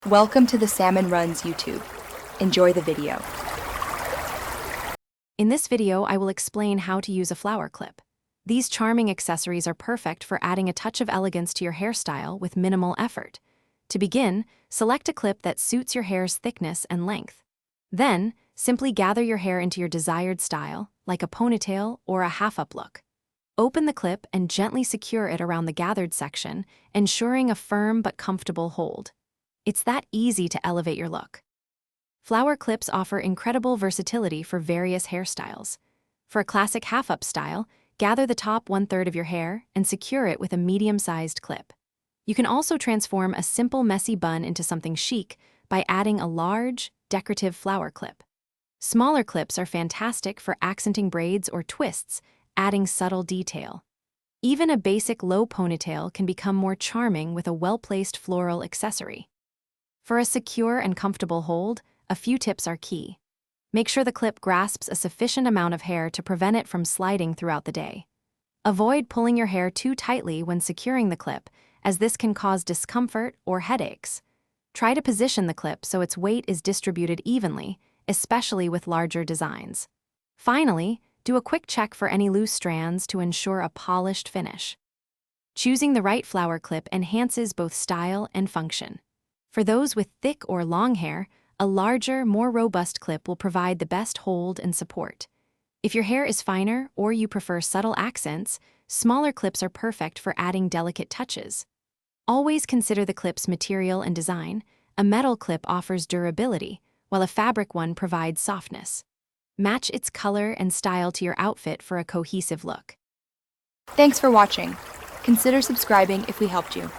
Welcome to the Salmon Runs YouTube. Enjoy the video. In this video, I will explain how to use a flower clip. These charming accessories are perfect for adding a touch of elegance to your hairstyle with minimal effort. To begin, select a clip that suits your hair's thickness and length. Then, simply gather your hair into your desired style, like a ponytail or a half-up look. Open the clip and gently secure it around the gathered section, ensuring a firm but comfortable hold. It's that easy to elevate your look. Flower clips offer incredible versatility for various hairstyles. For a classic half-up style, gather the top 1/3 of your hair and secure it with a medium-sized clip. You can also transform a simple messy bun into something chic by adding a large, decorative flower clip. Smaller clips are fantastic for accenting braids or twists, adding subtle detail. Even a basic low ponytail can become more charming with a well-placed floral accessory. For a secure and comfortable hold, a few tips are key. Make sure the clip grasps a sufficient amount of hair to prevent it from sliding throughout the day. Avoid pulling your hair too tightly when securing the clip, as this can cause discomfort or headaches. Try to position the clip so its weight is distributed evenly, especially with larger designs. Finally, do a quick check for any loose strands to ensure a polished finish. Choosing the right flower clip enhances both style and function. For those with thick or long hair, a larger, more robust clip will provide the best hold and support. If your hair is finer or you prefer subtle accents, smaller clips are perfect for adding delicate touches. Always consider the clip's material and design. A metal clip offers durability, while a fabric one provides softness. Match its color and style to your outfit for a cohesive look. Thanks for watching. Consider subscribing if we helped you.